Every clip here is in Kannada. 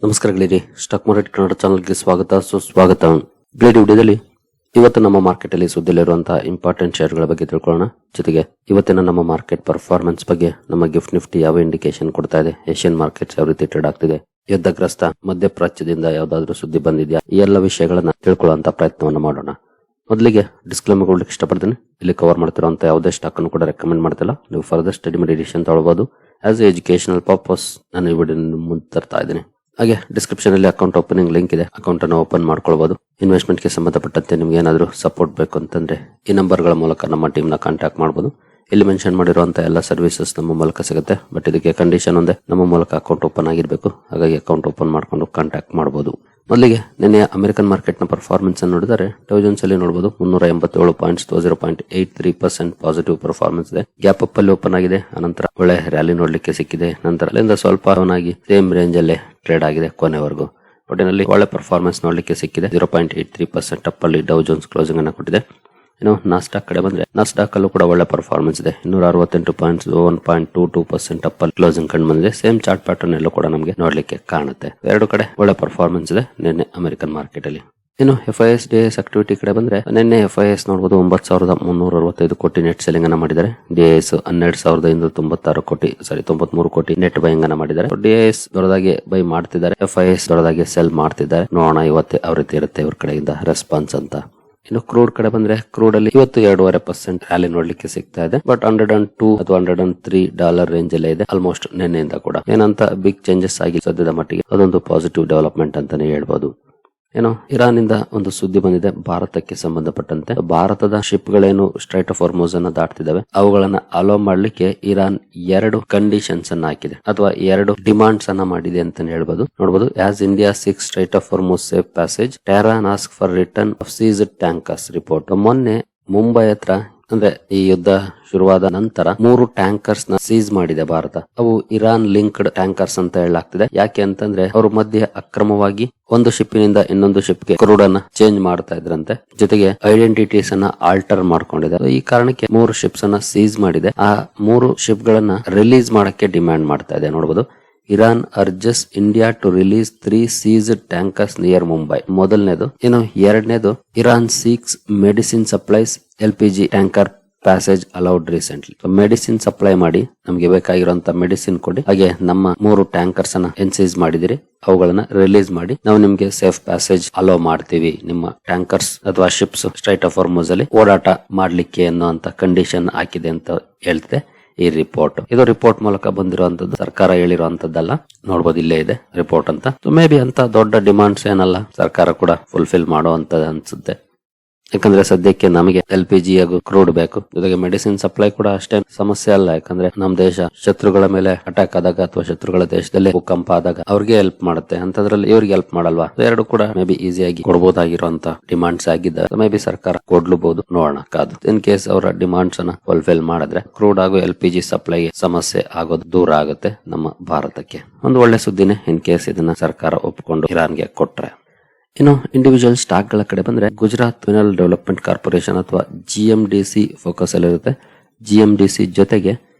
ನಮಸ್ಕಾರ ಗೆಳೆಯರಿ, ಸ್ಟಾಕ್ ಮಾರ್ಕೆಟ್ ಕನ್ನಡ ಚಾನಲ್ಗೆ ಸುಸ್ವಾಗತ. ಗೆಳೆಯರಿ, ವಿಡಿಯೋದಲ್ಲಿ ಇವತ್ತು ನಮ್ಮ ಮಾರ್ಕೆಟ್ ಅಲ್ಲಿ ಸುದ್ದಿಲಿರುವಂತಹ ಇಂಪಾರ್ಟೆಂಟ್ ಶೇರ್ಗಳ ಬಗ್ಗೆ ತಿಳ್ಕೊಳ್ಳೋಣ. ಜೊತೆಗೆ ಇವತ್ತಿನ ನಮ್ಮ ಮಾರ್ಕೆಟ್ ಪರ್ಫಾರ್ಮೆನ್ಸ್ ಬಗ್ಗೆ ನಮ್ಮ ಗಿಫ್ಟ್ ನಿಫ್ಟಿ ಯಾವ ಇಂಡಿಕೇಶನ್ ಕೊಡ್ತಾ ಇದೆ, ಏಷ್ಯನ್ ಮಾರ್ಕೆಟ್ಸ್ ಯಾವ ರೀತಿ ಟ್ರೇಡ್ ಆಗ್ತಿದೆ, ಯುದ್ಧಗ್ರಸ್ತ ಮಧ್ಯಪ್ರಾಚ್ಯದಿಂದ ಯಾವ್ದಾದ್ರು ಸುದ್ದಿ ಬಂದಿದ್ಯಾ, ಈ ಎಲ್ಲ ವಿಷಯಗಳನ್ನ ತಿಳ್ಕೊಳ್ಳುವಂತ ಪ್ರಯತ್ನವನ್ನು ಮಾಡೋಣ. ಮೊದಲಿಗೆ ಡಿಸ್ಕ್ಲೇಮರ್ ಕೊಡ್ಲಿಕ್ಕೆ ಇಷ್ಟಪಡ್ತೀನಿ. ಇಲ್ಲಿ ಕವರ್ ಮಾಡ್ತಿರುವಂತ ಯಾವುದೇ ಸ್ಟಾಕ್ ಅನ್ನು ಕೂಡ ರೆಕಮೆಂಡ್ ಮಾಡ್ತಿಲ್ಲ. ನೀವು ಫರ್ದರ್ ಸ್ಟಡಿ ಮಾಡಿ ಎಡಿಷನ್ ತಗೊಳ್ಬಹುದು. ಆಸ್ ಎ ಎಜುಕೇಶನಲ್ ಪರ್ಪಸ್ ನಾನು ಈ ವಿಡಿಯೋ ಮುಂದೆ ತರ್ತಾ ಇದ್ದೀನಿ. ಹಾಗೆ ಡಿಸ್ಕ್ರಿಪ್ಷನ್ ಅಲ್ಲಿ ಅಕೌಂಟ್ ಓಪನಿಂಗ್ ಲಿಂಕ್ ಇದೆ, ಅಕೌಂಟ್ ಅನ್ನು ಓಪನ್ ಮಾಡ್ಕೊಳ್ಬಹುದು. ಇನ್ವೆಸ್ಟ್ಮೆಂಟ್ ಗೆ ಸಂಬಂಧಪಟ್ಟಂತೆ ನಿಮ್ಗೆ ಏನಾದ್ರು ಸಪೋರ್ಟ್ ಬೇಕು ಅಂತಂದ್ರೆ ಈ ನಂಬರ್ ಗಳ ಮೂಲಕ ನಮ್ಮ ಟೀಮ್ ನ ಕಾಂಟ್ಯಾಕ್ಟ್ ಮಾಡಬಹುದು. ಇಲ್ಲಿ ಮೆನ್ಷನ್ ಮಾಡಿರುವಂತಹ ಎಲ್ಲ ಸರ್ವಿಸಸ್ ನಮ್ಮ ಮೂಲಕ ಸಿಗುತ್ತೆ. ಬಟ್ ಇದಕ್ಕೆ ಕಂಡೀಷನ್ ಒಂದೇ, ನಮ್ಮ ಮೂಲಕ ಅಕೌಂಟ್ ಓಪನ್ ಆಗಿರ್ಬೇಕು. ಹಾಗಾಗಿ ಅಕೌಂಟ್ ಓಪನ್ ಮಾಡ್ಕೊಂಡು ಕಾಂಟ್ಯಾಕ್ಟ್ ಮಾಡಬಹುದು. ಮೊದಲಿಗೆ ನಿನ್ನೆ ಅಮೆರಿಕನ್ ಮಾರ್ಕೆಟ್ ನ ಪರ್ಫಾರ್ಮೆನ್ಸ್ ಅನ್ನು ನೋಡಿದರೆ ಡೌ ಜೋನ್ಸ್ ಅಲ್ಲಿ ನೋಡಬಹುದು 387 ಪಾಯಿಂಟ್ಸ್ 0.83% ಪಾಸಿಟಿವ್ ಪರ್ಫಾರ್ಮೆನ್ಸ್ ಇದೆ. ಗ್ಯಾಪ್ ಅಪ್ ಅಲ್ಲಿ ಓಪನ್ ಆಗಿದೆ. ಅನಂತರ ಒಳ್ಳೆ ರ್ಯಾಲಿ ನೋಡ್ಲಿಕ್ಕೆ ಸಿಕ್ಕಿದೆ. ನಂತರ ಅಲ್ಲಿಂದ ಸ್ವಲ್ಪ ಡೌನ್ ಆಗಿ ಸೇಮ್ ರೇಂಜ್ ಅಲ್ಲೇ ಟ್ರೇಡ್ ಆಗಿದೆ ಕೊನೆವರೆಗೂ. ಒಟ್ಟಿನಲ್ಲಿ ಒಳ್ಳೆ ಪರ್ಫಾರ್ಮೆನ್ಸ್ ನೋಡ್ಲಿಕ್ಕೆ ಸಿಕ್ಕಿದೆ. 0.83% ಅಪ್ ಅಲ್ಲಿ ಡೌ ಜೋನ್ಸ್ ಕ್ಲೋಸಿಂಗ್ ಅನ್ನು ಕೊಟ್ಟಿದೆ. ಇನ್ನು ನಾಸ್ಡಾಕ್ ಕಡೆ ಬಂದ್ರೆ ನಾಸ್ಡಾಕ್ ಅಲ್ಲೂ ಕೂಡ ಒಳ್ಳೆ ಪರ್ಫಾರ್ಮೆನ್ಸ್ ಇದೆ. 268 ಪಾಯಿಂಟ್ಸ್ 1.22% ಅಪ್ ಅಲ್ಲಿ ಕ್ಲೋಸಿಂಗ್ ಕಂಡು ಬಂದಿದೆ. ಸೇಮ್ ಚಾರ್ಟ್ ಪ್ಯಾಟರ್ನ್ ಎಲ್ಲೂ ಕೂಡ ನಮಗೆ ನೋಡ್ಲಿಕ್ಕೆ ಕಾಣುತ್ತೆ. ಎರಡು ಕಡೆ ಒಳ್ಳೆ ಪರ್ಫಾರ್ಮೆನ್ಸ್ ಇದೆ ನಿನ್ನೆ ಅಮೆರಿಕನ್ ಮಾರ್ಕೆಟ್ ಅಲ್ಲಿ. ಇನ್ನು FIS DIS ಆಕ್ಟಿವಿಟಿ ಕಡೆ ಬಂದ್ರೆ ನಿನ್ನೆ FIS ನೋಡಬಹುದು 9,365 ಕೋಟಿ ನೆಟ್ ಸೆಲ್ಲಿಂಗ್ ಅನ್ನ ಮಾಡಿದ್ದಾರೆ. DIS 12,596 ಕೋಟಿ ನೆಟ್ ಬೈಯಿಂಗ್ ಅನ್ನ ಮಾಡಿದ್ದಾರೆ. DIS ದೊಡ್ಡದಾಗಿ ಬೈ ಮಾಡ್ತಿದ್ದಾರೆ, FIS ದೊಡ್ಡದಾಗಿ ಸೆಲ್ ಮಾಡ್ತಿದ್ದಾರೆ. ನೋಡೋಣ ಇವತ್ತೇ ಯಾವ ರೀತಿ ಇರುತ್ತೆ ಇವ್ರ ಕಡೆಯಿಂದ ರೆಸ್ಪಾನ್ಸ್ ಅಂತ. ಇನ್ನು ಕ್ರೂಡ್ ಕಡೆ ಬಂದ್ರೆ ಕ್ರೂಡ್ ಅಲ್ಲಿ ಇವತ್ತು 2.5% ರ್ಯಾಲಿ ನೋಡ್ಲಿಕ್ಕೆ ಸಿಗ್ತಾ ಇದೆ. ಬಟ್ $102 ಅಥವಾ $103 ರೇಂಜ್ ಅಲ್ಲೇ ಇದೆ ಆಲ್ಮೋಸ್ಟ್ ನಿನ್ನೆಯಿಂದ ಕೂಡ. ಏನಂತ ಬಿಗ್ ಚೇಂಜಸ್ ಆಗಿ ಸದ್ಯದ ಮಟ್ಟಿಗೆ ಅದೊಂದು ಪಾಸಿಟಿವ್ ಡೆವಲಪ್ಮೆಂಟ್ ಅಂತಾನೆ ಹೇಳ್ಬೋದು. ಏನೋ ಇರಾನ್ ಇಂದ ಒಂದು ಸುದ್ದಿ ಬಂದಿದೆ ಭಾರತಕ್ಕೆ ಸಂಬಂಧಪಟ್ಟಂತೆ. ಭಾರತದ ಶಿಪ್ ಗಳೇನು ಸ್ಟ್ರೈಟ್ ಆಫ್ ಹಾರ್ಮುಜ್ ಅನ್ನ ದಾಟ್ತಿದಾವೆ ಅವುಗಳನ್ನ ಅಲೋ ಮಾಡ್ಲಿಕ್ಕೆ ಇರಾನ್ 2 ಕಂಡೀಷನ್ಸ್ ಅನ್ನ ಹಾಕಿದೆ ಅಥವಾ 2 ಡಿಮಾಂಡ್ಸ್ ಅನ್ನ ಮಾಡಿದೆ ಅಂತಾನೆ ಹೇಳ್ಬೋದು. ನೋಡಬಹುದು, as India six straight of Hormuz safe passage, Tehran ask for return of ceased tankers report. ಮೊನ್ನೆ ಮುಂಬೈ ಹತ್ರ ಅಂದ್ರೆ ಈ ಯುದ್ಧ ಶುರುವಾದ ನಂತರ 3 ಟ್ಯಾಂಕರ್ಸ್ ನ ಸೀಸ್ ಮಾಡಿದೆ ಭಾರತ. ಅವು ಇರಾನ್ ಲಿಂಕ್ಡ್ ಟ್ಯಾಂಕರ್ಸ್ ಅಂತ ಹೇಳಲಾಗ್ತಿದೆ. ಯಾಕೆ ಅಂತಂದ್ರೆ ಅವ್ರ ಮಧ್ಯೆ ಅಕ್ರಮವಾಗಿ ಒಂದು ಶಿಪ್ಪಿನಿಂದ ಇನ್ನೊಂದು ಶಿಪ್ಗೆ ಕ್ರೂಡ್ ಅನ್ನ ಚೇಂಜ್ ಮಾಡ್ತಾ ಇದ್ರಂತೆ. ಜೊತೆಗೆ ಐಡೆಂಟಿಟೀಸ್ ಅನ್ನ ಆಲ್ಟರ್ ಮಾಡ್ಕೊಂಡಿದ್ದಾರೆ. ಈ ಕಾರಣಕ್ಕೆ 3 ಶಿಪ್ಸ್ ಅನ್ನ ಸೀಸ್ ಮಾಡಿದೆ. ಆ 3 ಶಿಪ್ ಗಳನ್ನ ರಿಲೀಸ್ ಮಾಡಕ್ಕೆ ಡಿಮ್ಯಾಂಡ್ ಮಾಡ್ತಾ ಇದೆ. ನೋಡಬಹುದು, Iran urges India to release 3 seized tankers near Mumbai. ಮೊದಲನೇದು. ಇನ್ನು ಎರಡನೇದು, Iran seeks medicine supplies LPG tanker passage allowed recently. Medicine supply ಮಾಡಿ ನಮಗೆ ಬೇಕಾಗಿರುವಂತ ಮೆಡಿಸಿನ್ ಕೊಡಿ, ಹಾಗೆ ನಮ್ಮ 3 ಟ್ಯಾಂಕರ್ಸ್ ಅನ್ನ ಎನ್ಸೀಸ್ ಮಾಡಿದಿರಿ, ಅವುಗಳನ್ನ ರಿಲೀಸ್ ಮಾಡಿ ನಾವು ನಿಮ್ಗೆ ಸೇಫ್ ಪ್ಯಾಸೇಜ್ ಅಲೋ ಮಾಡ್ತೀವಿ, ನಿಮ್ಮ ಟ್ಯಾಂಕರ್ಸ್ ಅಥವಾ ಶಿಪ್ಸ್ ಸ್ಟ್ರೈಟ್ ಆಫ್ ಹಾರ್ಮುಜ್ ಅಲ್ಲಿ ಓಡಾಟ ಮಾಡ್ಲಿಕ್ಕೆ ಅನ್ನುವಂತ ಕಂಡೀಷನ್ ಹಾಕಿದೆ ಅಂತ ಹೇಳ್ತಿದೆ ಈ ರಿಪೋರ್ಟ್. ಇದು ರಿಪೋರ್ಟ್ ಮೂಲಕ ಬಂದಿರುವಂತದ್ದು, ಸರ್ಕಾರ ಹೇಳಿರುವಂತದ್ದಲ್ಲ. ನೋಡಬಹುದು, ಇಲ್ಲೇ ಇದೆ ರಿಪೋರ್ಟ್ ಅಂತ. ಮೇ ಬಿ ಅಂತ ದೊಡ್ಡ ಡಿಮಾಂಡ್ಸ್ ಏನಲ್ಲ, ಸರ್ಕಾರ ಕೂಡ ಫುಲ್ಫಿಲ್ ಮಾಡುವಂತದ್ದು ಅನ್ಸುತ್ತೆ. ಯಾಕಂದ್ರೆ ಸದ್ಯಕ್ಕೆ ನಮಗೆ LPG ಹಾಗೂ ಕ್ರೂಡ್ ಬೇಕು. ಜೊತೆಗೆ ಮೆಡಿಸಿನ್ ಸಪ್ಲೈ ಕೂಡ ಅಷ್ಟೇ ಸಮಸ್ಯೆ ಅಲ್ಲ. ಯಾಕಂದ್ರೆ ನಮ್ಮ ದೇಶ ಶತ್ರುಗಳ ಮೇಲೆ ಅಟ್ಯಾಕ್ ಆದಾಗ ಅಥವಾ ಶತ್ರುಗಳ ದೇಶದಲ್ಲಿ ಭೂಕಂಪ ಆದಾಗ ಅವ್ರಿಗೆ ಹೆಲ್ಪ್ ಮಾಡುತ್ತೆ. ಅಂತದ್ರಲ್ಲಿ ಇವ್ರಿಗೆ ಹೆಲ್ಪ್ ಮಾಡಲ್ವಾ? ಎರಡು ಕೂಡ ಮೇ ಬಿ ಈಸಿಯಾಗಿ ಕೊಡಬಹುದಾಗಿರುವಂತ ಡಿಮಾಂಡ್ಸ್ ಆಗಿದ್ದ ಮೇ ಬಿ ಸರ್ಕಾರ ಕೊಡ್ಲೂಬಹುದು. ನೋಡೋಣ ಕಾದು. ಇನ್ ಕೇಸ್ ಅವರ ಡಿಮಾಂಡ್ಸ್ ಅನ್ನ ಫುಲ್ಫಿಲ್ ಮಾಡಿದ್ರೆ ಕ್ರೂಡ್ ಹಾಗೂ LPG ಸಪ್ಲೈಗೆ ಸಮಸ್ಯೆ ಆಗೋದು ದೂರ ಆಗುತ್ತೆ ನಮ್ಮ ಭಾರತಕ್ಕೆ. ಒಂದು ಒಳ್ಳೆ ಸುದ್ದಿನೇ ಇನ್ ಕೇಸ್ ಇದನ್ನ ಸರ್ಕಾರ ಒಪ್ಪಿಕೊಂಡು ಇರಾನ್ಗೆ ಕೊಟ್ರೆ. ಇನ್ನು ಇಂಡಿವಿಜುವಲ್ ಸ್ಟಾಕ್ ಗಳ ಕಡೆ ಬಂದ್ರೆ ಗುಜರಾತ್ ಮಿನರಲ್ ಡೆವಲಪ್ಮೆಂಟ್ ಕಾರ್ಪೊರೇಷನ್ ಅಥವಾ GMDC ಫೋಕಸ್ ಅಲ್ಲಿರುತ್ತೆ. GMDC ಜೊತೆಗೆ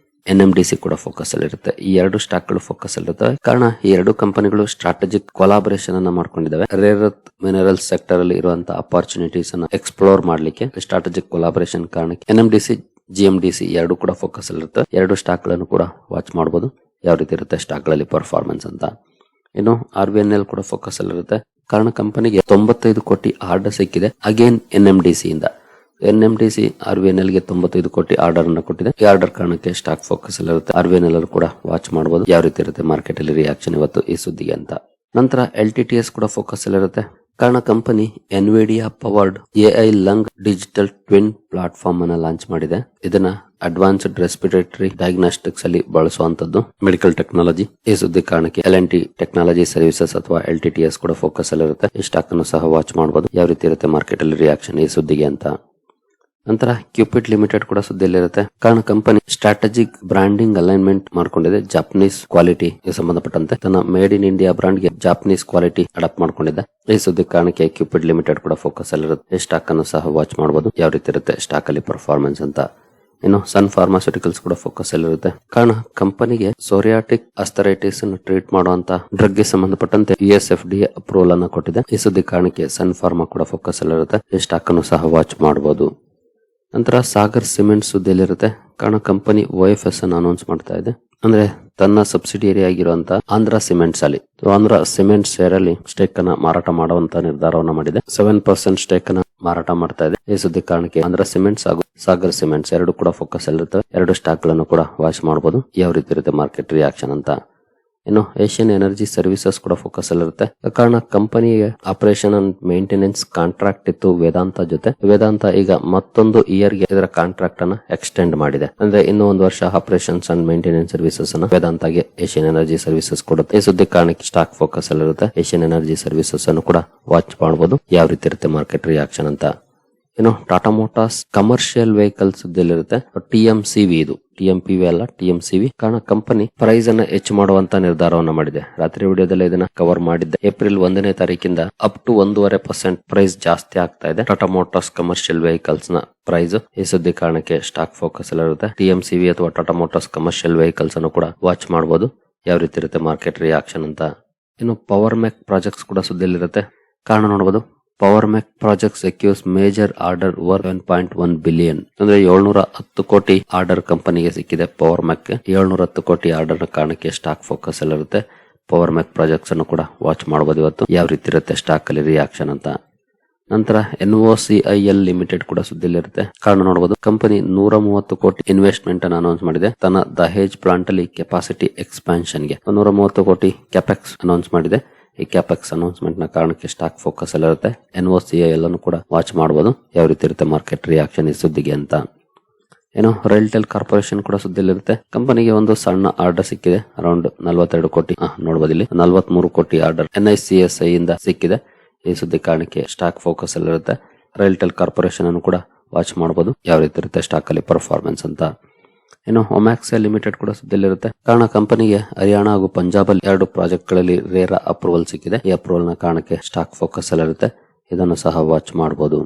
NMDC ಕೂಡ ಫೋಕಸ್ ಅಲ್ಲಿರುತ್ತೆ. ಈ 2 ಸ್ಟಾಕ್ ಗಳು ಫೋಕಸ್ ಅಲ್ಲಿರುತ್ತೆ. ಕಾರಣ ಈ 2 ಕಂಪನಿಗಳು ಸ್ಟ್ರಾಟಜಿಕ್ ಕೊಲಾಬರೇಷನ್ ಅನ್ನ ಮಾಡ್ಕೊಂಡಿದ್ದಾವೆ. ರೇರ್ ಅರ್ತ್ ಮಿನರಲ್ ಸೆಕ್ಟರ್ ಅಲ್ಲಿ ಇರುವಂತಹ ಅಪಾರ್ಚುನಿಟೀಸ್ ಅನ್ನ ಎಕ್ಸ್ಪ್ಲೋರ್ ಮಾಡ್ಲಿಕ್ಕೆ ಸ್ಟ್ರಾಟಜಿಕ್ ಕೊಲಾಬರೇಷನ್ ಕಾರಣಕ್ಕೆ NMDC GMDC 2 ಕೂಡ ಫೋಕಸ್ ಅಲ್ಲಿರುತ್ತೆ. 2 ಸ್ಟಾಕ್ ಗಳನ್ನು ಕೂಡ ವಾಚ್ ಮಾಡಬಹುದು ಯಾವ ರೀತಿ ಇರುತ್ತೆ ಸ್ಟಾಕ್ ಗಳಲ್ಲಿ ಪರ್ಫಾರ್ಮೆನ್ಸ್ ಅಂತ. ಇನ್ನು RVNL ಕೂಡ ಫೋಕಸ್ ಅಲ್ಲಿರುತ್ತೆ. ಕಾರಣ ಕಂಪನಿಗೆ 95 ಕೋಟಿ ಆರ್ಡರ್ ಸಿಕ್ಕಿದೆ ಅಗೇನ್ NMDC ಇಂದ. NMDC RVNL ಗೆ 95 ಕೋಟಿ ಆರ್ಡರ್ ಅನ್ನು ಕೊಟ್ಟಿದೆ. ಈ ಆರ್ಡರ್ ಕಾರಣಕ್ಕೆ ಸ್ಟಾಕ್ ಫೋಕಸ್ ಅಲ್ಲಿರುತ್ತೆ. RVNL ಕೂಡ ವಾಚ್ ಮಾಡಬಹುದು ಯಾವ ರೀತಿ ಇರುತ್ತೆ ಮಾರ್ಕೆಟ್ ಅಲ್ಲಿ ರಿಯಾಕ್ಷನ್ ಇವತ್ತು ಈ ಸುದ್ದಿಗೆ ಅಂತ. ನಂತರ LTTS ಕೂಡ ಫೋಕಸ್ ಅಲ್ಲಿರುತ್ತೆ. ಕಾರಣ company Nvidia powered AI lung digital twin platform ಅನ್ನ ಲಾಂಚ್ ಮಾಡಿದೆ. ಇದನ್ನ ಅಡ್ವಾನ್ಸ್ಡ್ ರೆಸ್ಪಿರೇಟರಿ ಡಯಾಗ್ನಾಸ್ಟಿಕ್ಸ್ ಅಲ್ಲಿ ಬಳಸುವಂತದ್ದು ಮೆಡಿಕಲ್ ಟೆಕ್ನಾಲಜಿ. ಈ ಸುದ್ದಿ ಕಾರಣಕ್ಕೆ L&T ಟೆಕ್ನಾಲಜಿ ಸರ್ವಿಸಸ್ ಅಥವಾ LTTS ಕೂಡ ಫೋಕಸ್ ಅಲ್ಲಿರುತ್ತೆ. ಈ ಸ್ಟಾಕ್ ಅನ್ನು ಸಹ ವಾಚ್ ಮಾಡಬಹುದು ಯಾವ ರೀತಿ ಇರುತ್ತೆ ಮಾರ್ಕೆಟ್ ಅಲ್ಲಿ ರಿಯಾಕ್ಷನ್ ಈ ಸುದ್ದಿಗೆ ಅಂತ. ನಂತರ ಕ್ಯೂಪಿಡ್ ಲಿಮಿಟೆಡ್ ಕೂಡ ಸುದ್ದಿಯಲ್ಲಿರುತ್ತೆ. ಕಾರಣ ಕಂಪನಿ ಸ್ಟ್ರಾಟಜಿಕ್ ಬ್ರಾಂಡಿಂಗ್ ಅಲೈನ್ಮೆಂಟ್ ಮಾಡ್ಕೊಂಡಿದೆ. ಜಾಪನೀಸ್ ಕ್ವಾಲಿಟಿ ಸಂಬಂಧಪಟ್ಟಂತೆ ತನ್ನ ಮೇಡ್ ಇನ್ ಇಂಡಿಯಾ ಬ್ರಾಂಡ್ ಗೆ ಜಾಪನೀಸ್ ಕ್ವಾಲಿಟಿ ಅಡಾಪ್ಟ್ ಮಾಡ್ಕೊಂಡಿದೆ. ಈ ಸುದ್ದಿ ಕಾರಣಕ್ಕೆ ಕ್ಯೂಪಿಡ್ ಲಿಮಿಟೆಡ್ ಕೂಡ ಫೋಕಸ್ ಅಲ್ಲಿರುತ್ತೆ. ಈ ಸ್ಟಾಕ್ ಅನ್ನು ಸಹ ವಾಚ್ ಮಾಡಬಹುದು ಯಾವ ರೀತಿ ಇರುತ್ತೆ ಸ್ಟಾಕ್ ಅಲ್ಲಿ ಪರ್ಫಾರ್ಮೆನ್ಸ್ ಅಂತ. ಇನ್ನು ಸನ್ ಫಾರ್ಮಾಸ್ಯೂಟಿಕಲ್ಸ್ ಕೂಡ ಫೋಕಸ್ ಅಲ್ಲಿರುತ್ತೆ. ಕಾರಣ ಕಂಪನಿಗೆ ಸೋರಿಯಾಟಿಕ್ ಅಸ್ಥರೈಟಿಸ್ ಅನ್ನು ಟ್ರೀಟ್ ಮಾಡುವಂತ ಡ್ರಗ್ ಗೆ ಸಂಬಂಧಪಟ್ಟಂತೆ USFDA ಅಪ್ರೂವಲ್ ಅನ್ನು ಕೊಟ್ಟಿದೆ. ಈ ಸುದ್ದಿ ಕಾರಣಕ್ಕೆ ಸನ್ ಫಾರ್ಮಾ ಕೂಡ ಫೋಕಸ್ ಅಲ್ಲಿರುತ್ತೆ. ಈ ಸ್ಟಾಕ್ ಅನ್ನು ಸಹ ವಾಚ್ ಮಾಡಬಹುದು. ನಂತರ ಸಾಗರ್ ಸಿಮೆಂಟ್ ಸುದ್ದಿಯಲ್ಲಿರುತ್ತೆ. ಕಾರಣ ಕಂಪನಿ OFS ಅನ್ನು ಅನೌನ್ಸ್ ಮಾಡ್ತಾ ಇದೆ. ಅಂದ್ರೆ ತನ್ನ ಸಬ್ಸಿಡಿಯರಿ ಆಗಿರುವಂತ ಆಂಧ್ರ ಸಿಮೆಂಟ್ಸ್ ಅಲ್ಲಿ ಆಂಧ್ರ ಸಿಮೆಂಟ್ ಶೇರ್ ಅಲ್ಲಿ ಸ್ಟೇಕ್ ಅನ್ನ ಮಾರಾಟ ಮಾಡುವಂತ ನಿರ್ಧಾರವನ್ನ ಮಾಡಿದೆ. 7% ಸ್ಟೇಕ್ ಅನ್ನ ಮಾರಾಟ ಮಾಡ್ತಾ ಇದೆ. ಈ ಸುದ್ದಿ ಕಾರಣಕ್ಕೆ ಆಂಧ್ರ ಸಿಮೆಂಟ್ಸ್ ಹಾಗೂ ಸಾಗರ್ ಸಿಮೆಂಟ್ಸ್ ಎರಡು ಕೂಡ ಫೋಕಸ್ ಅಲ್ಲಿರ್ತವೆ. ಎರಡು ಸ್ಟಾಕ್ ಗಳನ್ನು ಕೂಡ ವಾಚ್ ಮಾಡಬಹುದು. ಯಾವ ರೀತಿ ಇರುತ್ತೆ ಮಾರ್ಕೆಟ್ ರಿಯಾಕ್ಷನ್ ಅಂತ. ಇನ್ನು ಏಷ್ಯನ್ ಎನರ್ಜಿ ಸರ್ವಿಸಸ್ ಕೂಡ ಫೋಕಸ್ ಅಲ್ಲಿರುತ್ತೆ. ಕಾರಣ ಕಂಪನಿಗೆ ಆಪರೇಷನ್ ಅಂಡ್ ಮೇಂಟೆನೆನ್ಸ್ ಕಾಂಟ್ರಾಕ್ಟ್ ಇತ್ತು ವೇದಾಂತ ಜೊತೆ. ವೇದಾಂತ ಈಗ ಮತ್ತೊಂದು ಇಯರ್ ಗೆ ಇದರ ಕಾಂಟ್ರಾಕ್ಟ್ ಅನ್ನ ಎಕ್ಸ್ಟೆಂಡ್ ಮಾಡಿದೆ. ಅಂದ್ರೆ ಇನ್ನೂ ಒಂದು ವರ್ಷ ಆಪರೇಷನ್ಸ್ ಅಂಡ್ ಮೇಂಟೆನೆನ್ಸ್ ಸರ್ವಿಸಸ್ ಅನ್ನ ವೇದಾಂತಗೆ ಏಷ್ಯನ್ ಎನರ್ಜಿ ಸರ್ವಿಸಸ್ ಕೊಡುತ್ತೆ. ಈ ಸುದ್ದಿ ಕಾರಣಕ್ಕೆ ಸ್ಟಾಕ್ ಫೋಕಸ್ ಅಲ್ಲಿರುತ್ತೆ. ಏಷ್ಯನ್ ಎನರ್ಜಿ ಸರ್ವಿಸಸ್ ಅನ್ನು ಕೂಡ ವಾಚ್ ಮಾಡಬಹುದು. ಯಾವ ರೀತಿ ಇರುತ್ತೆ ಮಾರ್ಕೆಟ್ ರಿಯಾಕ್ಷನ್ ಅಂತ. ಇನ್ನು ಟಾಟಾ ಮೋಟಾರ್ಸ್ ಕಮರ್ಷಿಯಲ್ ವೆಹಿಕಲ್ ಸುದ್ದಿಯಲ್ಲಿರುತ್ತೆ. TMCV ಇದು TMPV ಅಲ್ಲ, TMCV. ಕಾರಣ ಕಂಪನಿ ಪ್ರೈಸ್ ಅನ್ನ ಹೆಚ್ಚು ಮಾಡುವಂತ ನಿರ್ಧಾರವನ್ನ ಮಾಡಿದೆ. ರಾತ್ರಿ ವಿಡಿಯೋದಲ್ಲಿ ಇದನ್ನ ಕವರ್ ಮಾಡಿದ್ದೆ. ಏಪ್ರಿಲ್ 1ನೇ ತಾರೀಕಿಂದ ಅಪ್ ಟು 1.5% ಪ್ರೈಸ್ ಜಾಸ್ತಿ ಆಗ್ತಾ ಇದೆ ಟಾಟಾ ಮೋಟಾರ್ಸ್ ಕಮರ್ಷಿಯಲ್ ವೆಹಿಕಲ್ಸ್ ನ ಪ್ರೈಸ್. ಈ ಸುದ್ದಿ ಕಾರಣಕ್ಕೆ ಸ್ಟಾಕ್ ಫೋಕಸ್ ಅಲ್ಲಿರುತ್ತೆ. TMCV ಅಥವಾ ಟಾಟಾ ಮೋಟಾರ್ಸ್ ಕಮರ್ಷಿಯಲ್ ವೆಹಿಕಲ್ಸ್ ಅನ್ನು ಕೂಡ ವಾಚ್ ಮಾಡಬಹುದು. ಯಾವ ರೀತಿ ಇರುತ್ತೆ ಮಾರ್ಕೆಟ್ ರಿಯಾಕ್ಷನ್ ಅಂತ. ಇನ್ನು ಪವರ್ ಮೆಕ್ ಪ್ರಾಜೆಕ್ಟ್ಸ್ ಕೂಡ ಸುದ್ದಿಯಲ್ಲಿರುತ್ತೆ. ಕಾರಣ ನೋಡಬಹುದು. Power Mech project secures major order worth 1.1 billion. ಅಂದ್ರೆ 710 ಕೋಟಿ ಆರ್ಡರ್ ಕಂಪನಿಗೆ ಸಿಕ್ಕಿದೆ. ಪವರ್ ಮೆಕ್ 710 ಕೋಟಿ ಆರ್ಡರ್ ಕಾರಣಕ್ಕೆ ಸ್ಟಾಕ್ ಫೋಕಸ್ ಅಲ್ಲಿರುತ್ತೆ. ಪವರ್ ಮೆಕ್ ಪ್ರಾಜೆಕ್ಟ್ಸ್ ಅನ್ನು ಕೂಡ ವಾಚ್ ಮಾಡಬಹುದು ಇವತ್ತು. ಯಾವ ರೀತಿ ಇರುತ್ತೆ ಸ್ಟಾಕ್ ಅಲ್ಲಿ ರಿಯಾಕ್ಷನ್ ಅಂತ. ನಂತರ NOCIL ಲಿಮಿಟೆಡ್ ಕೂಡ ಸುದ್ದಿಯಲ್ಲಿರುತ್ತೆ. ಕಾರಣ ನೋಡಬಹುದು. ಕಂಪನಿ 130 ಕೋಟಿ ಇನ್ವೆಸ್ಟ್ಮೆಂಟ್ ಅನ್ನು ಅನೌನ್ಸ್ ಮಾಡಿದೆ. ತನ್ನ ದಹೇಜ್ ಪ್ಲಾಂಟ್ ಅಲ್ಲಿ ಕೆಪಾಸಿಟಿ ಎಕ್ಸ್ಪಾನ್ಷನ್ ಗೆ 130 ಕೋಟಿ ಕ್ಯಾಪೆಕ್ಸ್ ಅನೌನ್ಸ್ ಮಾಡಿದೆ. ಈ ಕ್ಯಾಪೆಕ್ಸ್ ಅನೌನ್ಸ್ಮೆಂಟ್ ನ ಕಾರಣಕ್ಕೆ ಸ್ಟಾಕ್ ಫೋಕಸ್ ಅಲ್ಲಿರುತ್ತೆ. NOCIL ಅನ್ನು ಕೂಡ ವಾಚ್ ಮಾಡಬಹುದು. ಯಾವ ರೀತಿ ಇರುತ್ತೆ ಮಾರ್ಕೆಟ್ ರಿಯಾಕ್ಷನ್ ಈ ಸುದ್ದಿಗೆ ಅಂತ. ಏನೋ ರೈಲ್ಟೆಲ್ ಕಾರ್ಪೊರೇಷನ್ ಕೂಡ ಸುದ್ದಿಯಲ್ಲಿರುತ್ತೆ. ಕಂಪನಿಗೆ ಒಂದು ಸಣ್ಣ ಆರ್ಡರ್ ಸಿಕ್ಕಿದೆ. ಅರೌಂಡ್ 42 ಕೋಟಿ ನೋಡಬಹುದು. ಇಲ್ಲಿ 43 ಕೋಟಿ ಆರ್ಡರ್ NICSI ಇಂದ ಸಿಕ್ಕಿದೆ. ಈ ಸುದ್ದಿ ಕಾರಣಕ್ಕೆ ಸ್ಟಾಕ್ ಫೋಕಸ್ ಅಲ್ಲಿರುತ್ತೆ. ರೈಲ್ಟೆಲ್ ಕಾರ್ಪೊರೇಷನ್ ಅನ್ನು ಕೂಡ ವಾಚ್ ಮಾಡಬಹುದು. ಯಾವ ರೀತಿ ಇರುತ್ತೆ ಸ್ಟಾಕ್ ಅಲ್ಲಿ ಪರ್ಫಾರ್ಮೆನ್ಸ್ ಅಂತ. ಇನ್ನು ಒಮ್ಯಾಕ್ಸೆಲ್ ಲಿಮಿಟೆಡ್ ಕೂಡ ಸುದ್ದಿಯಲ್ಲಿರುತ್ತೆ. ಕಾರಣ ಕಂಪನಿಗೆ ಹರಿಯಾಣ ಹಾಗೂ ಪಂಜಾಬ್ ಅಲ್ಲಿ 2 ಪ್ರಾಜೆಕ್ಟ್ ಗಳಲ್ಲಿ ರೇರಾ ಅಪ್ರೂವಲ್ ಸಿಕ್ಕಿದೆ. ಈ ಅಪ್ರೂವಲ್ ನ ಕಾರಣಕ್ಕೆ ಸ್ಟಾಕ್ ಫೋಕಸ್ ಅಲ್ಲಿರುತ್ತೆ. ಇದನ್ನು ಸಹ ವಾಚ್ ಮಾಡಬಹುದು.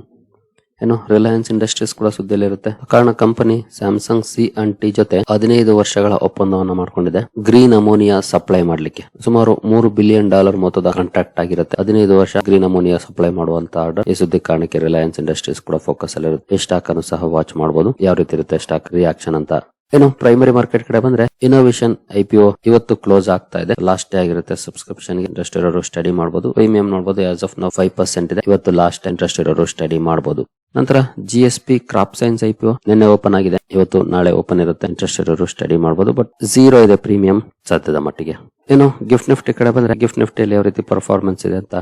ಇನ್ನು ರಿಲಯನ್ಸ್ ಇಂಡಸ್ಟ್ರೀಸ್ ಕೂಡ ಸುದ್ದಿಯಲ್ಲಿರುತ್ತೆ. ಕಾರಣ ಕಂಪನಿ ಸ್ಯಾಮ್ಸಂಗ್ C&T ಜೊತೆ 15 ವರ್ಷಗಳ ಒಪ್ಪಂದವನ್ನು ಮಾಡಿಕೊಂಡಿದೆ. ಗ್ರೀನ್ ಅಮೋನಿಯಾ ಸಪ್ಲೈ ಮಾಡಲಿಕ್ಕೆ ಸುಮಾರು $3 ಬಿಲಿಯನ್ ಮೊತ್ತದ ಕಾಂಟ್ರಾಕ್ಟ್ ಆಗಿರುತ್ತೆ. 15 ವರ್ಷ ಗ್ರೀನ್ ಅಮೋನಿಯಾ ಸಪ್ಲೈ ಮಾಡುವಂತ ಆರ್ಡರ್. ಈ ಸುದ್ದಿ ಕಾರಣಕ್ಕೆ ರಿಲಯನ್ಸ್ ಇಂಡಸ್ಟ್ರೀಸ್ ಕೂಡ ಫೋಕಸ್ ಅಲ್ಲಿರುತ್ತೆ. ಈ ಸ್ಟಾಕ್ ಅನ್ನು ಸಹ ವಾಚ್ ಮಾಡಬಹುದು. ಯಾವ ರೀತಿ ಇರುತ್ತೆ ಸ್ಟಾಕ್ ರಿಯಾಕ್ಷನ್ ಅಂತ. ಏನು ಪ್ರೈಮರಿ ಮಾರ್ಕೆಟ್ ಕಡೆ ಬಂದ್ರೆ ಇನ್ನೋವೇಷನ್ IPO ಇವತ್ತು ಕ್ಲೋಸ್ ಆಗ್ತಾ ಇದೆ. ಲಾಸ್ಟ್ ಡೇ ಆಗಿರುತ್ತೆ. ಸಬ್ಸ್ಕ್ರಿಪ್ಷನ್ ಇಂಟ್ರೆಸ್ಟ್ ಇರೋರು ಸ್ಟಡಿ ಮಾಡಬಹುದು. ಪ್ರೀಮಿಯಂ ನೋಡಬಹುದು. ಆಸ್ ಆಫ್ ನೌ 5% ಇದೆ. ಇವತ್ತು ಲಾಸ್ಟ್ ಇಂಟ್ರೆಸ್ಟ್ ಇರೋರು ಸ್ಟಡಿ ಮಾಡಬಹುದು. ನಂತರ GSP ಕ್ರಾಪ್ ಸೈನ್ಸ್ IPO ನಿನ್ನೆ ಓಪನ್ ಆಗಿದೆ. ಇವತ್ತು ನಾಳೆ ಓಪನ್ ಇರುತ್ತೆ. ಇಂಟ್ರೆಸ್ಟ್ ಇರೋರು ಸ್ಟಡಿ ಮಾಡಬಹುದು. ಬಟ್ 0 ಇದೆ ಪ್ರೀಮಿಯಂ ಸದ್ಯದ ಮಟ್ಟಿಗೆ. ಏನು ಗಿಫ್ಟ್ ನಿಫ್ಟಿ ಕಡೆ ಬಂದ್ರೆ ಗಿಫ್ಟ್ ನಿಫ್ಟಿಯಲ್ಲಿ ಯಾವ ರೀತಿ ಪರ್ಫಾರ್ಮೆನ್ಸ್ ಇದೆ ಅಂತ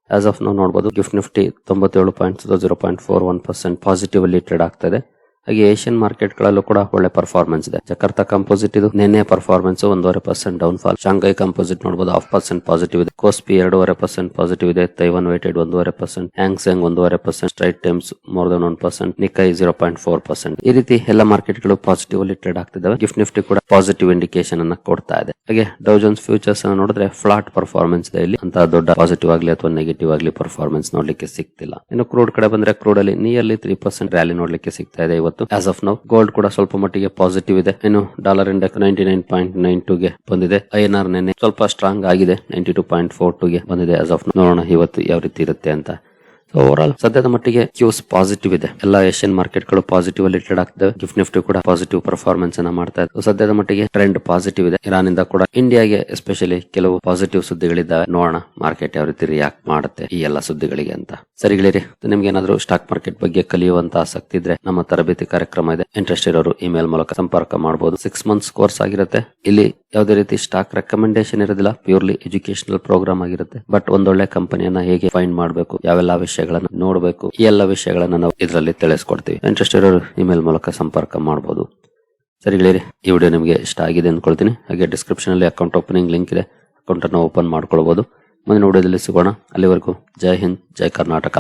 ಆಸ್ ಆಫ್ ನೌ ನೋಡಬಹುದು. ಗಿಫ್ಟ್ ನಿಫ್ಟಿ 97.0% ಪಾಸಿಟಿವ್ ಅಲ್ಲಿ ಟ್ರೇಡ್ ಆಗ್ತಾ ಇದೆ. ಹಾಗೆ ಏಷ್ಯನ್ ಮಾರ್ಕೆಟ್ ಗಳಲ್ಲೂ ಕೂಡ ಒಳ್ಳೆ ಪರ್ಫಾರ್ಮೆನ್ಸ್ ಇದೆ. ಜಕಾರ್ತಾ ಕಂಪೋಸಿಟ್ ಇದು ನಿನ್ನೆ performance 1.5% down fall. Shanghai composite ನೋಡಬಹುದು 0.5% ಪಾಸಿಟಿವ್ ಇದೆ. ಕೋಸ್ಪಿ 2.5% ಪಾಸಿಟಿವ್ ಇದೆ. Taiwan weighted 1.5%, ಹ್ಯಾಂಗ್ಸೆಂಗ್ 1.5%, straight times more than 1%, ನಿಕೈ 0.4%. ಈ ರೀತಿ ಎಲ್ಲ ಮಾರ್ಕೆಟ್ ಗಳು ಪಾಸಿಟಿವ್ ಅಲ್ಲಿ ಟ್ರೇಡ್ ಆಗ್ತಿದ್ದಾವೆ. ಗಿಫ್ಟ್ ನಿಫ್ಟಿ ಕೂಡ ಪಾಸಿಟಿವ್ ಇಂಡಿಕೇಶನ್ ಅನ್ನ ಕೊಡ್ತಾ ಇದೆ. ಹಾಗೆ ಡೌ ಜೋನ್ಸ್ ಫ್ಯೂಚರ್ಸ್ ಅನ್ನು ನೋಡಿದ್ರೆ ಫ್ಲಾಟ್ ಪರ್ಫಾರ್ಮೆನ್ಸ್ ಇದೆ. ಇಲ್ಲಿ ಅಂತ ದೊಡ್ಡ ಪಾಸಿಟಿವ್ ಆಗಲಿ ಅಥವಾ ನೆಗೆಟಿವ್ ಆಗಲಿ ಪರ್ಫಾರ್ಮೆನ್ಸ್ ನೋಡ್ಲಿಕ್ಕೆ ಸಿಗ್ತಿಲ್ಲ. ಇನ್ನು ಕ್ರೂಡ್ ಕಡೆ ಬಂದ್ರೆ ಕ್ರೂಡ್ ಅಲ್ಲಿ ನಿಯರ್ಲಿ 3% ರ್ಯಾಲಿ ನೋಡ್ಲಿಕ್ಕೆ ಸಿಗ್ತಾ ಇದೆ ಇವತ್ತು. ಆಸ್ ಆಫ್ ನೌ ಗೋಲ್ಡ್ ಕೂಡ ಸ್ವಲ್ಪ ಮಟ್ಟಿಗೆ ಪಾಸಿಟಿವ್ ಇದೆ. ಇನ್ನು ಡಾಲರ್ ಇಂಡೆಕ್ಸ್ 99.92 ಗೆ ಬಂದಿದೆ. INR ನೆನ್ನೆ ಸ್ವಲ್ಪ ಸ್ಟ್ರಾಂಗ್ ಆಗಿದೆ. 92.42 ಗೆ ಬಂದಿದೆ. ಆಸ್ ಆಫ್ ನೌ ನೋಡೋಣ ಇವತ್ತು ಯಾವ ರೀತಿ ಇರುತ್ತೆ ಅಂತ. ಓವರ್ ಆಲ್ ಸದ್ಯದ ಮಟ್ಟಿಗೆ ಕ್ಯೂಸ್ ಪಾಸಿಟಿವ್ ಇದೆ. ಎಲ್ಲ ಏಷ್ಯನ್ ಮಾರ್ಕೆಟ್ ಗಳು ಪಾಸಿಟಿವ್ ಅಲ್ಲಿ ಟ್ರೇಡ್ ಆಗ್ತವೆ. ಗಿಫ್ಟ್ ನಿಫ್ಟಿ ಕೂಡ ಪಾಸಿಟಿವ್ ಪರ್ಫಾರ್ಮೆನ್ಸ್ ಅನ್ನ ಮಾಡ್ತಾ ಇದೆ. ಸದ್ಯದ ಮಟ್ಟಿಗೆ ಟ್ರೆಂಡ್ ಪಾಸಿಟಿವ್ ಇದೆ. ಇರಾನ್ ಇಂದ ಕೂಡ ಇಂಡಿಯಾಗೆ ಎಸ್ಪೆಷಲಿ ಕೆಲವು ಪಾಸಿಟಿವ್ ಸುದ್ದಿಗಳಿದ್ದಾವೆ. ನೋಡೋಣ ಮಾರ್ಕೆಟ್ ಯಾವ ರೀತಿ ರಿಯಾಕ್ಟ್ ಮಾಡುತ್ತೆ ಈ ಎಲ್ಲ ಸುದ್ದಿಗಳಿಗೆ ಅಂತ. ಸರಿಗಳಿರಿ, ನಿಮ್ಗೆ ಏನಾದ್ರು ಸ್ಟಾಕ್ ಮಾರ್ಕೆಟ್ ಬಗ್ಗೆ ಕಲಿಯುವಂತ ಆಸಕ್ತಿ ಇದ್ರೆ ನಮ್ಮ ತರಬೇತಿ ಕಾರ್ಯಕ್ರಮ ಇದೆ. ಇಂಟ್ರೆಸ್ಟ್ ಇರೋರು ಇಮೇಲ್ ಮೂಲಕ ಸಂಪರ್ಕ ಮಾಡಬಹುದು. 6 ಮಂತ್ಸ್ ಕೋರ್ಸ್ ಆಗಿರುತ್ತೆ. ಇಲ್ಲಿ ಯಾವುದೇ ರೀತಿ ಸ್ಟಾಕ್ ರೆಕಮೆಂಡೇಶನ್ ಇರೋದಿಲ್ಲ. ಪ್ಯೂರ್ಲಿ ಎಜುಕೇಶನಲ್ ಪ್ರೋಗ್ರಾಮ್ ಆಗಿರುತ್ತೆ. ಬಟ್ ಒಂದೊಳ್ಳೆ ಕಂಪನಿಯನ್ನ ಹೇಗೆ ಫೈಂಡ್ ಮಾಡಬೇಕು, ಯಾವೆಲ್ಲ ವಿಷಯಗಳನ್ನ ನೋಡಬೇಕು, ಈ ಎಲ್ಲ ವಿಷಯಗಳನ್ನ ನಾವು ಇದರಲ್ಲಿ ತಿಳಿಸ್ಕೊಡ್ತೀವಿ. ಇಂಟ್ರೆಸ್ಟ್ ಇರೋರು ಇಮೇಲ್ ಮೂಲಕ ಸಂಪರ್ಕ ಮಾಡಬಹುದು. ಸರಿಗಳಿರಿ, ಈ ವಿಡಿಯೋ ನಿಮಗೆ ಇಷ್ಟ ಆಗಿದೆ ಅಂದ್ಕೊಳ್ತೀನಿ. ಹಾಗೆ ಡಿಸ್ಕ್ರಿಪ್ಷನ್ ಅಲ್ಲಿ ಅಕೌಂಟ್ ಓಪನಿಂಗ್ ಲಿಂಕ್ ಇದೆ. ಅಕೌಂಟ್ ಅನ್ನು ಓಪನ್ ಮಾಡ್ಕೊಳ್ಬಹುದು. ಮುಂದಿನ ವಿಡಿಯೋದಲ್ಲಿ ಸಿಗೋಣ. ಅಲ್ಲಿವರೆಗೂ ಜೈ ಹಿಂದ್, ಜೈ ಕರ್ನಾಟಕ.